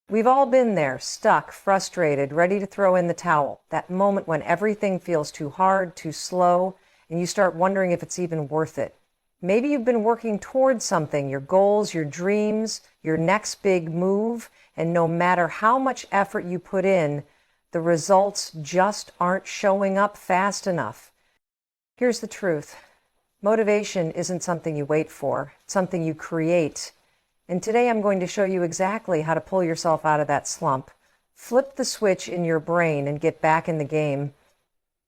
We've all been there, stuck, frustrated, ready to throw in the towel. That moment when everything feels too hard, too slow, and you start wondering if it's even worth it. Maybe you've been working towards something, your goals, your dreams, your next big move, and no matter how much effort you put in, the results just aren't showing up fast enough. Here's the truth. Motivation isn't something you wait for, it's something you create. And today I'm going to show you exactly how to pull yourself out of that slump. Flip the switch in your brain and get back in the game,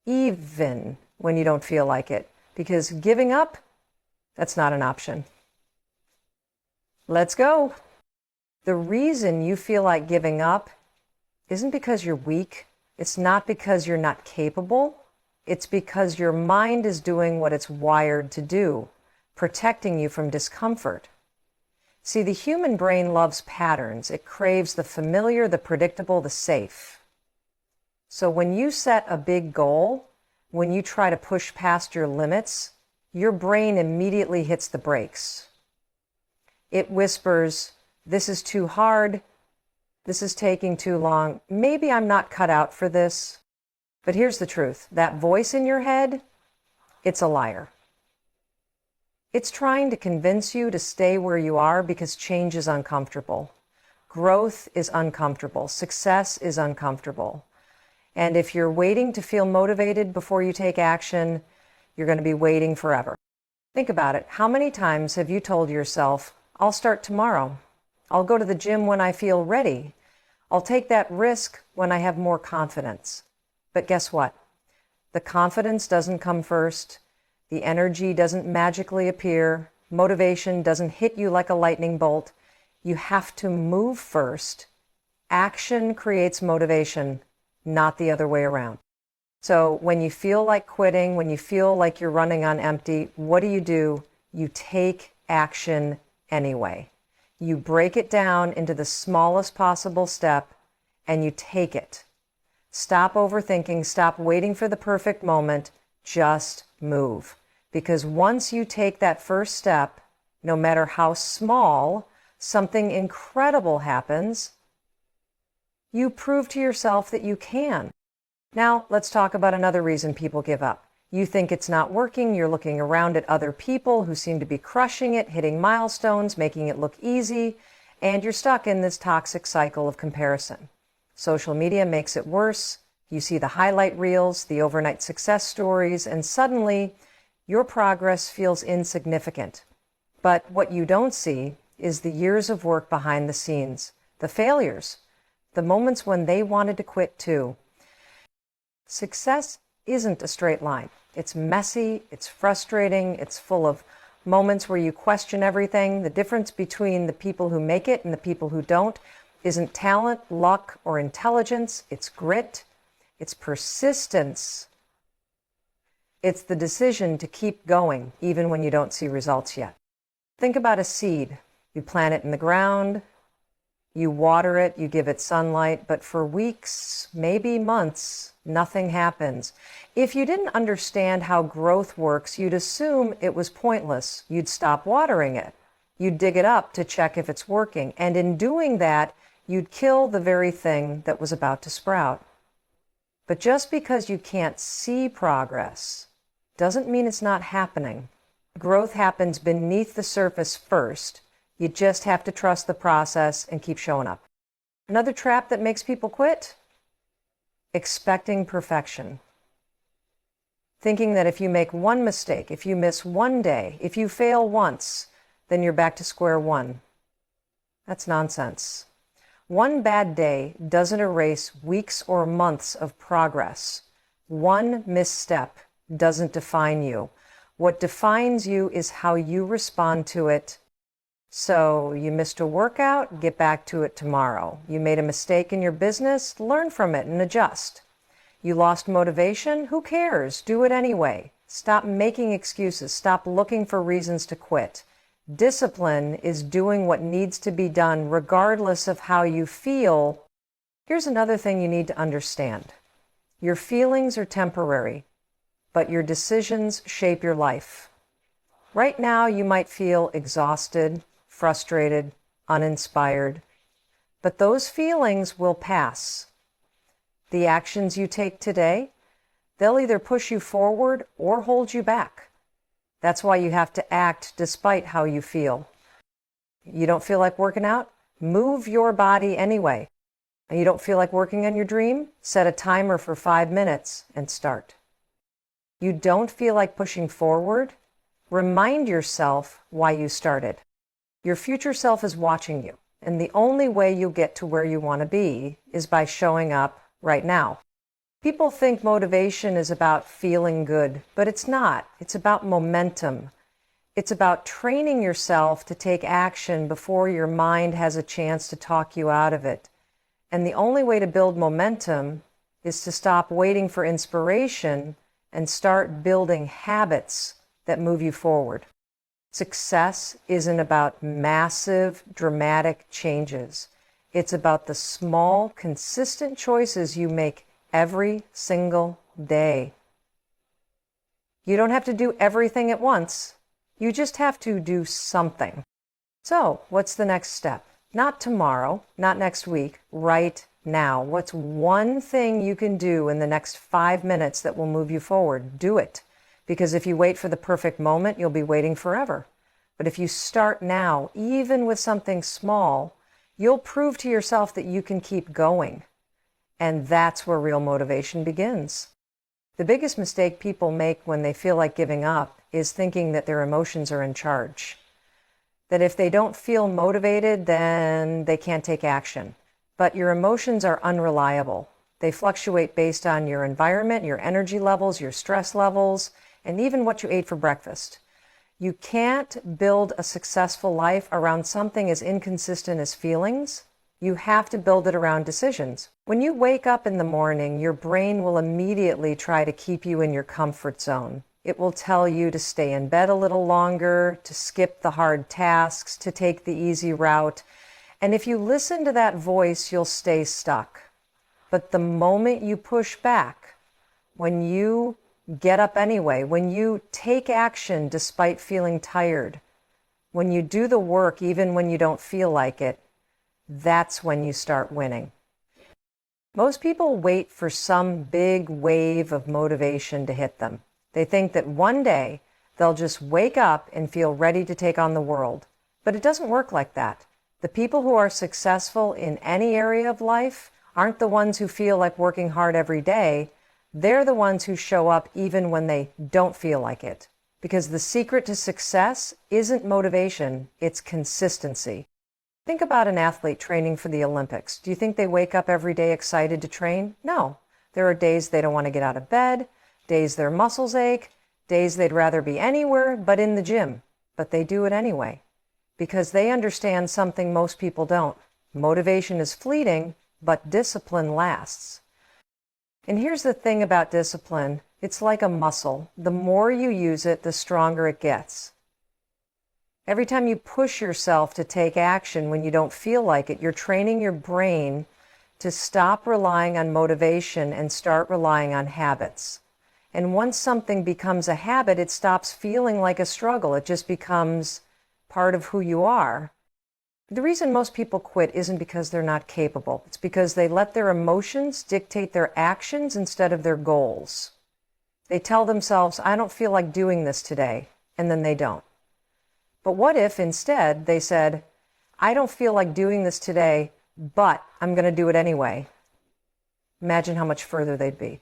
even when you don't feel like it. Because giving up, that's not an option. Let's go. The reason you feel like giving up isn't because you're weak. It's not because you're not capable. It's because your mind is doing what it's wired to do, protecting you from discomfort. See, the human brain loves patterns. It craves the familiar, the predictable, the safe. So when you set a big goal, when you try to push past your limits, your brain immediately hits the brakes. It whispers, "This is too hard. This is taking too long. Maybe I'm not cut out for this." But here's the truth. That voice in your head, it's a liar. It's trying to convince you to stay where you are because change is uncomfortable. Growth is uncomfortable. Success is uncomfortable. And if you're waiting to feel motivated before you take action, you're going to be waiting forever. Think about it. How many times have you told yourself, "I'll start tomorrow. I'll go to the gym when I feel ready. I'll take that risk when I have more confidence." But guess what? The confidence doesn't come first. The energy doesn't magically appear. Motivation doesn't hit you like a lightning bolt. You have to move first. Action creates motivation, not the other way around. So when you feel like quitting, when you feel like you're running on empty, what do? You take action anyway. You break it down into the smallest possible step and you take it. Stop overthinking, stop waiting for the perfect moment, just move. Because once you take that first step, no matter how small, something incredible happens. You prove to yourself that you can. Now, let's talk about another reason people give up. You think it's not working, you're looking around at other people who seem to be crushing it, hitting milestones, making it look easy, and you're stuck in this toxic cycle of comparison. Social media makes it worse. You see the highlight reels, the overnight success stories, and suddenly your progress feels insignificant. But what you don't see is the years of work behind the scenes, the failures, the moments when they wanted to quit too. Success isn't a straight line. It's messy, it's frustrating, it's full of moments where you question everything. The difference between the people who make it and the people who don't isn't talent, luck, or intelligence. It's grit, it's persistence. It's the decision to keep going even when you don't see results yet. Think about a seed. You plant it in the ground, you water it, you give it sunlight, but for weeks, maybe months, nothing happens. If you didn't understand how growth works, you'd assume it was pointless. You'd stop watering it. You'd dig it up to check if it's working. And in doing that, you'd kill the very thing that was about to sprout. But just because you can't see progress doesn't mean it's not happening. Growth happens beneath the surface first. You just have to trust the process and keep showing up. Another trap that makes people quit? Expecting perfection. Thinking that if you make one mistake, if you miss one day, if you fail once, then you're back to square one. That's nonsense. One bad day doesn't erase weeks or months of progress. One misstep doesn't define you. What defines you is how you respond to it. So you missed a workout, get back to it tomorrow. You made a mistake in your business, learn from it and adjust. You lost motivation, who cares? Do it anyway. Stop making excuses. Stop looking for reasons to quit. Discipline is doing what needs to be done regardless of how you feel. Here's another thing you need to understand. Your feelings are temporary, but your decisions shape your life. Right now, you might feel exhausted, frustrated, uninspired. but those feelings will pass. The actions you take today, they'll either push you forward or hold you back. That's why you have to act despite how you feel. You don't feel like working out? Move your body anyway. And you don't feel like working on your dream? Set a timer for 5 minutes and start. You don't feel like pushing forward? Remind yourself why you started. Your future self is watching you, and the only way you'll get to where you want to be is by showing up right now. People think motivation is about feeling good, but it's not. It's about momentum. It's about training yourself to take action before your mind has a chance to talk you out of it. And the only way to build momentum is to stop waiting for inspiration and start building habits that move you forward. Success isn't about massive, dramatic changes. It's about the small, consistent choices you make every single day. You don't have to do everything at once. You just have to do something. So, what's the next step? Not tomorrow, not next week, right now. What's one thing you can do in the next 5 minutes that will move you forward? Do it. Because if you wait for the perfect moment, you'll be waiting forever. But if you start now, even with something small, you'll prove to yourself that you can keep going. And that's where real motivation begins. The biggest mistake people make when they feel like giving up is thinking that their emotions are in charge. That if they don't feel motivated, then they can't take action. But your emotions are unreliable. They fluctuate based on your environment, your energy levels, your stress levels, and even what you ate for breakfast. You can't build a successful life around something as inconsistent as feelings. You have to build it around decisions. When you wake up in the morning, your brain will immediately try to keep you in your comfort zone. It will tell you to stay in bed a little longer, to skip the hard tasks, to take the easy route. And if you listen to that voice, you'll stay stuck. But the moment you push back, when you get up anyway, when you take action despite feeling tired, when you do the work even when you don't feel like it, that's when you start winning. Most people wait for some big wave of motivation to hit them. They think that one day they'll just wake up and feel ready to take on the world. But it doesn't work like that. The people who are successful in any area of life aren't the ones who feel like working hard every day. They're the ones who show up even when they don't feel like it. Because the secret to success isn't motivation, it's consistency. Think about an athlete training for the Olympics. Do you think they wake up every day excited to train? No. There are days they don't want to get out of bed, days their muscles ache, days they'd rather be anywhere but in the gym. But they do it anyway. Because they understand something most people don't. Motivation is fleeting, but discipline lasts. And here's the thing about discipline. It's like a muscle. The more you use it, the stronger it gets. Every time you push yourself to take action when you don't feel like it, you're training your brain to stop relying on motivation and start relying on habits. And once something becomes a habit, it stops feeling like a struggle. It just becomes part of who you are. The reason most people quit isn't because they're not capable. It's because they let their emotions dictate their actions instead of their goals. They tell themselves, I don't feel like doing this today, and then they don't. But what if instead they said, I don't feel like doing this today, but I'm going to do it anyway? Imagine how much further they'd be.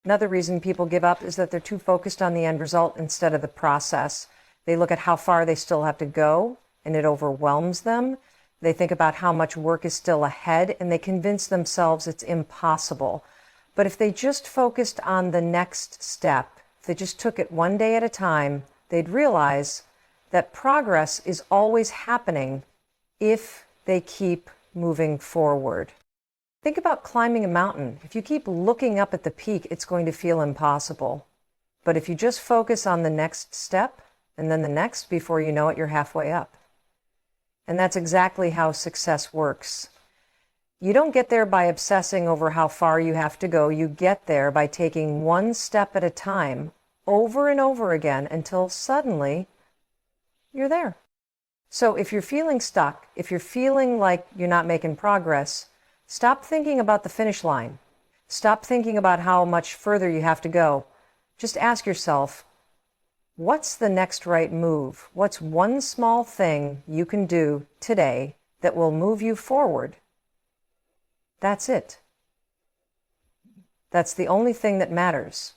Another reason people give up is that they're too focused on the end result instead of the process. They look at how far they still have to go, and it overwhelms them. They think about how much work is still ahead, and they convince themselves it's impossible. But if they just focused on the next step, if they just took it one day at a time, they'd realize that progress is always happening if they keep moving forward. Think about climbing a mountain. If you keep looking up at the peak, it's going to feel impossible. But if you just focus on the next step, and then the next, before you know it, you're halfway up. And that's exactly how success works. You don't get there by obsessing over how far you have to go. You get there by taking one step at a time, over and over again, until suddenly you're there. So if you're feeling stuck, if you're feeling like you're not making progress, stop thinking about the finish line. Stop thinking about how much further you have to go. Just ask yourself, what's the next right move? What's one small thing you can do today that will move you forward? That's it. That's the only thing that matters.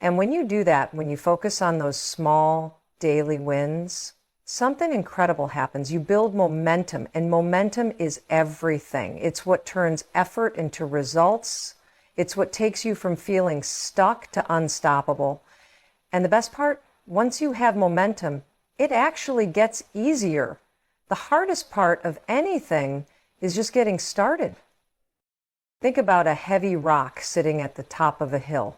And when you do that, when you focus on those small daily wins, something incredible happens. You build momentum, and momentum is everything. It's what turns effort into results. It's what takes you from feeling stuck to unstoppable. And the best part, once you have momentum, it actually gets easier. The hardest part of anything is just getting started. Think about a heavy rock sitting at the top of a hill.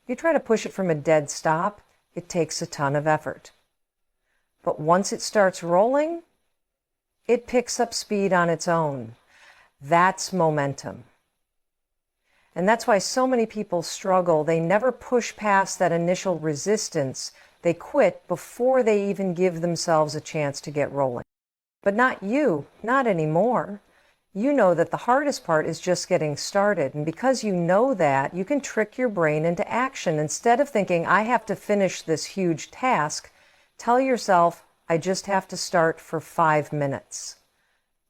You try to push it from a dead stop, it takes a ton of effort. But once it starts rolling, it picks up speed on its own. That's momentum. And that's why so many people struggle. They never push past that initial resistance. They quit before they even give themselves a chance to get rolling. But not you, not anymore. You know that the hardest part is just getting started. And because you know that, you can trick your brain into action. Instead of thinking, I have to finish this huge task, tell yourself, I just have to start for 5 minutes.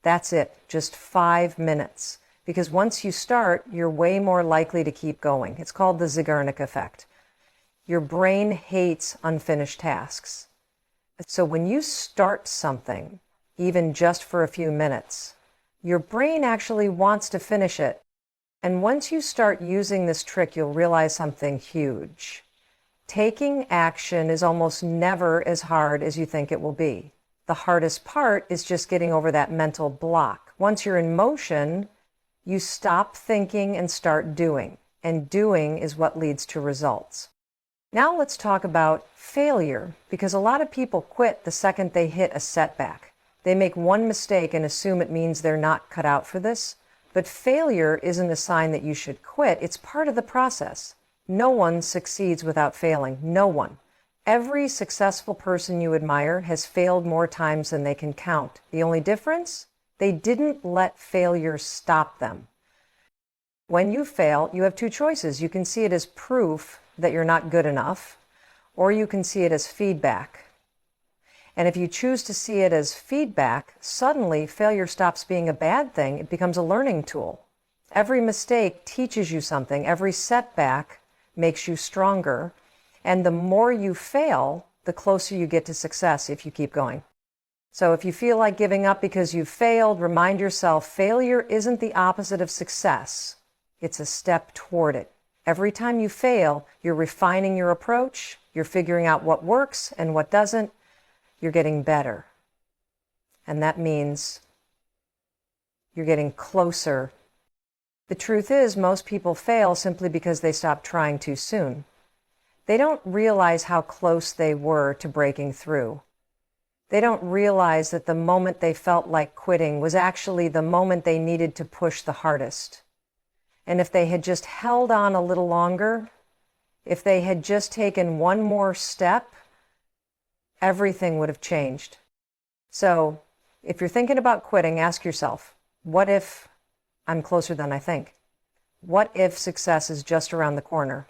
That's it, just 5 minutes. Because once you start, you're way more likely to keep going. It's called the Zeigarnik effect. Your brain hates unfinished tasks. So when you start something, even just for a few minutes, your brain actually wants to finish it. And once you start using this trick, you'll realize something huge. Taking action is almost never as hard as you think it will be. The hardest part is just getting over that mental block. Once you're in motion, you stop thinking and start doing. And doing is what leads to results. Now let's talk about failure, because a lot of people quit the second they hit a setback. They make one mistake and assume it means they're not cut out for this. But failure isn't a sign that you should quit. It's part of the process. No one succeeds without failing. No one. Every successful person you admire has failed more times than they can count. The only difference? They didn't let failure stop them. When you fail, you have two choices. You can see it as proof that you're not good enough, or you can see it as feedback. And if you choose to see it as feedback, suddenly failure stops being a bad thing. It becomes a learning tool. Every mistake teaches you something. Every setback makes you stronger. And the more you fail, the closer you get to success if you keep going. So if you feel like giving up because you've failed, remind yourself failure isn't the opposite of success. It's a step toward it. Every time you fail, you're refining your approach. You're figuring out what works and what doesn't. You're getting better. And that means you're getting closer. The truth is, most people fail simply because they stop trying too soon. They don't realize how close they were to breaking through. They don't realize that the moment they felt like quitting was actually the moment they needed to push the hardest. And if they had just held on a little longer, if they had just taken one more step, everything would have changed. So if you're thinking about quitting, ask yourself, what if I'm closer than I think? What if success is just around the corner?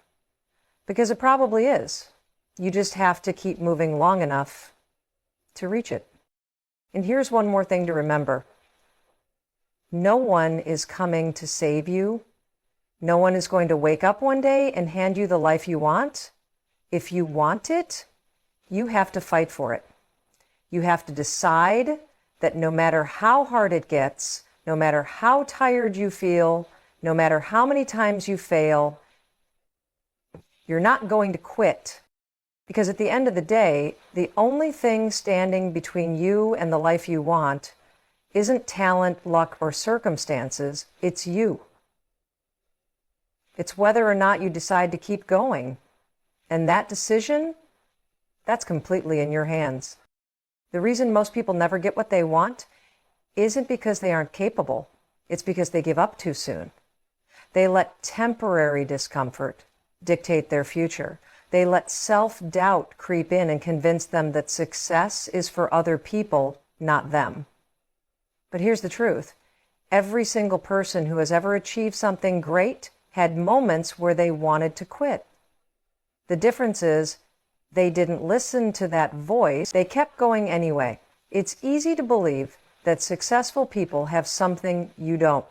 Because it probably is. You just have to keep moving long enough to reach it. And here's one more thing to remember. No one is coming to save you. No one is going to wake up one day and hand you the life you want. If you want it, you have to fight for it. You have to decide that no matter how hard it gets, no matter how tired you feel, no matter how many times you fail, you're not going to quit. Because at the end of the day, the only thing standing between you and the life you want isn't talent, luck, or circumstances. It's you. It's whether or not you decide to keep going. And that decision, that's completely in your hands. The reason most people never get what they want isn't because they aren't capable. It's because they give up too soon. They let temporary discomfort dictate their future. They let self-doubt creep in and convince them that success is for other people, not them. But here's the truth. Every single person who has ever achieved something great had moments where they wanted to quit. The difference is they didn't listen to that voice. They kept going anyway. It's easy to believe that successful people have something you don't.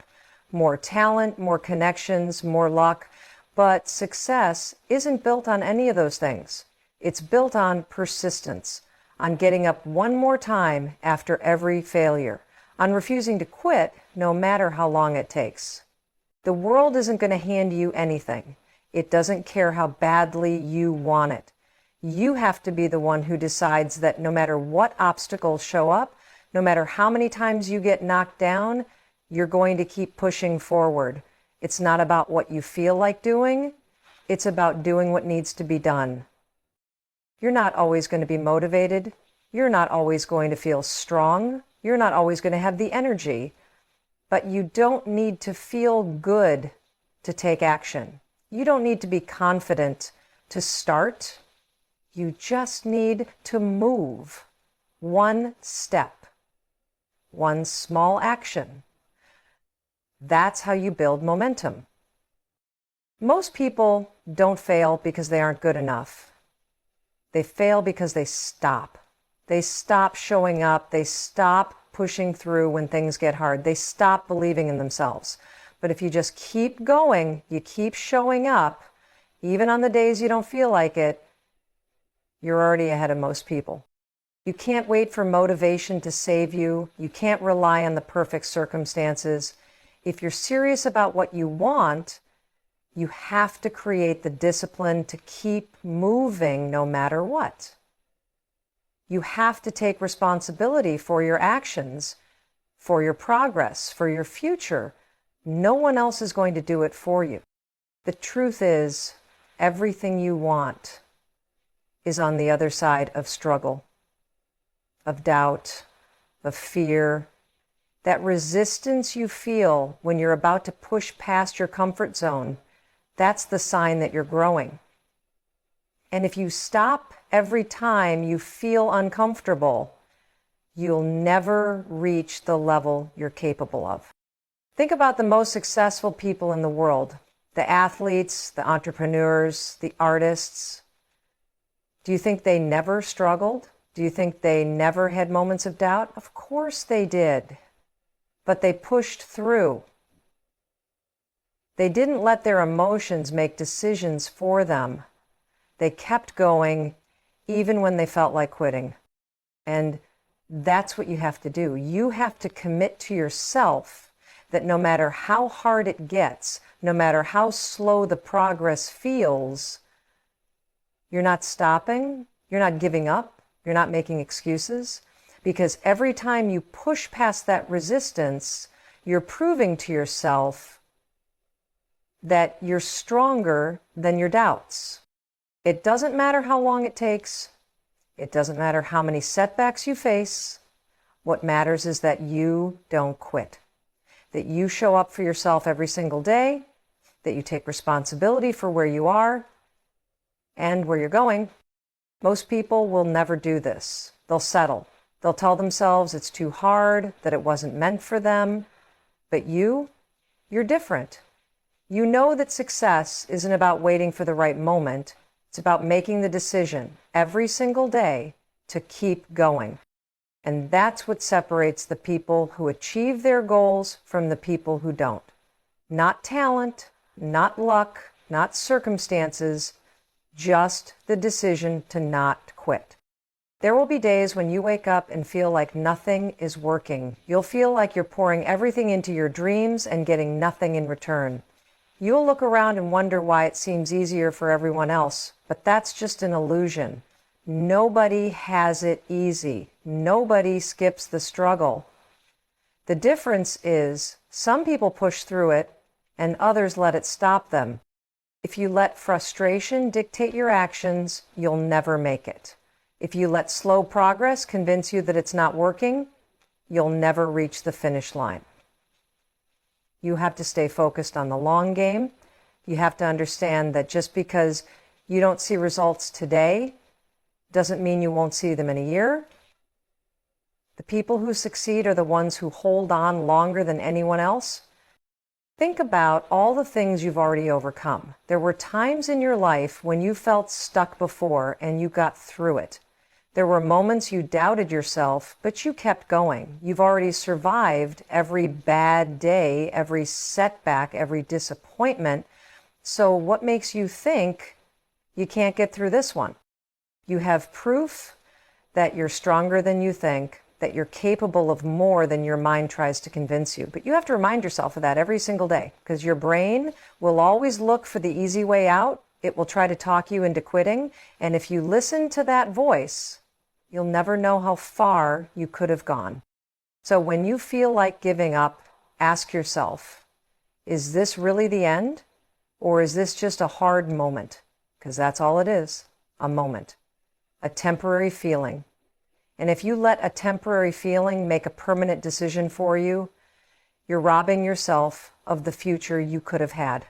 More talent, more connections, more luck. But success isn't built on any of those things. It's built on persistence, on getting up one more time after every failure, on refusing to quit no matter how long it takes. The world isn't going to hand you anything. It doesn't care how badly you want it. You have to be the one who decides that no matter what obstacles show up, no matter how many times you get knocked down, you're going to keep pushing forward. It's not about what you feel like doing. It's about doing what needs to be done. You're not always going to be motivated. You're not always going to feel strong. You're not always going to have the energy. But you don't need to feel good to take action. You don't need to be confident to start. You just need to move one step, one small action. That's how you build momentum. Most people don't fail because they aren't good enough. They fail because they stop. They stop showing up. They stop pushing through when things get hard. They stop believing in themselves. But if you just keep going, you keep showing up, even on the days you don't feel like it, you're already ahead of most people. You can't wait for motivation to save you. You can't rely on the perfect circumstances. If you're serious about what you want, you have to create the discipline to keep moving no matter what. You have to take responsibility for your actions, for your progress, for your future. No one else is going to do it for you. The truth is, everything you want is on the other side of struggle, of doubt, of fear. That resistance you feel when you're about to push past your comfort zone, that's the sign that you're growing. And if you stop every time you feel uncomfortable, you'll never reach the level you're capable of. Think about the most successful people in the world, the athletes, the entrepreneurs, the artists. Do you think they never struggled? Do you think they never had moments of doubt? Of course they did. But they pushed through. They didn't let their emotions make decisions for them. They kept going even when they felt like quitting. And that's what you have to do. You have to commit to yourself that no matter how hard it gets, no matter how slow the progress feels, you're not stopping, you're not giving up, you're not making excuses. Because every time you push past that resistance, you're proving to yourself that you're stronger than your doubts. It doesn't matter how long it takes. It doesn't matter how many setbacks you face. What matters is that you don't quit, that you show up for yourself every single day, that you take responsibility for where you are and where you're going. Most people will never do this. They'll settle. They'll tell themselves it's too hard, that it wasn't meant for them. But you're different. You know that success isn't about waiting for the right moment. It's about making the decision every single day to keep going. And that's what separates the people who achieve their goals from the people who don't. Not talent, not luck, not circumstances, just the decision to not quit. There will be days when you wake up and feel like nothing is working. You'll feel like you're pouring everything into your dreams and getting nothing in return. You'll look around and wonder why it seems easier for everyone else, but that's just an illusion. Nobody has it easy. Nobody skips the struggle. The difference is some people push through it and others let it stop them. If you let frustration dictate your actions, you'll never make it. If you let slow progress convince you that it's not working, you'll never reach the finish line. You have to stay focused on the long game. You have to understand that just because you don't see results today doesn't mean you won't see them in a year. The people who succeed are the ones who hold on longer than anyone else. Think about all the things you've already overcome. There were times in your life when you felt stuck before and you got through it. There were moments you doubted yourself, but you kept going. You've already survived every bad day, every setback, every disappointment. So what makes you think you can't get through this one? You have proof that you're stronger than you think, that you're capable of more than your mind tries to convince you. But you have to remind yourself of that every single day, because your brain will always look for the easy way out. It will try to talk you into quitting. And if you listen to that voice, you'll never know how far you could have gone. So when you feel like giving up, ask yourself, is this really the end? Or is this just a hard moment? Because that's all it is, a moment, a temporary feeling. And if you let a temporary feeling make a permanent decision for you, you're robbing yourself of the future you could have had.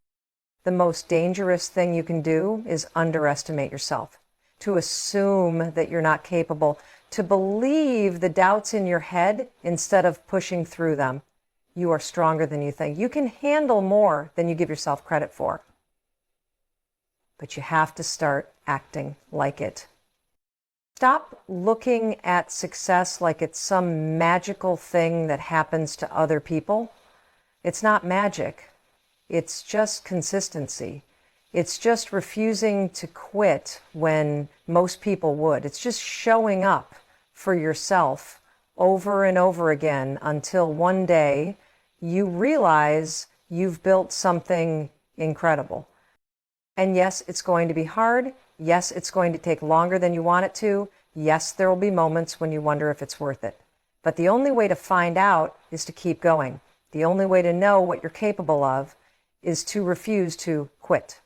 The most dangerous thing you can do is underestimate yourself, to assume that you're not capable, to believe the doubts in your head instead of pushing through them. You are stronger than you think. You can handle more than you give yourself credit for. But you have to start acting like it. Stop looking at success like it's some magical thing that happens to other people. It's not magic. It's just consistency. It's just refusing to quit when most people would. It's just showing up for yourself over and over again until one day you realize you've built something incredible. And yes, it's going to be hard. Yes, it's going to take longer than you want it to. Yes, there will be moments when you wonder if it's worth it. But the only way to find out is to keep going. The only way to know what you're capable of is to refuse to quit.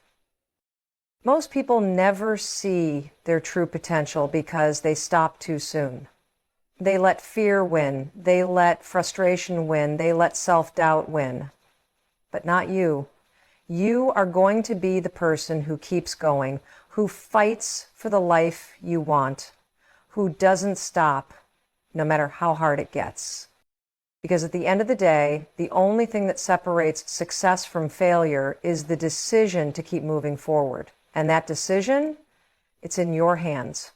Most people never see their true potential because they stop too soon. They let fear win. They let frustration win. They let self-doubt win. But not you. You are going to be the person who keeps going, who fights for the life you want, who doesn't stop no matter how hard it gets. Because at the end of the day, the only thing that separates success from failure is the decision to keep moving forward. And that decision, it's in your hands.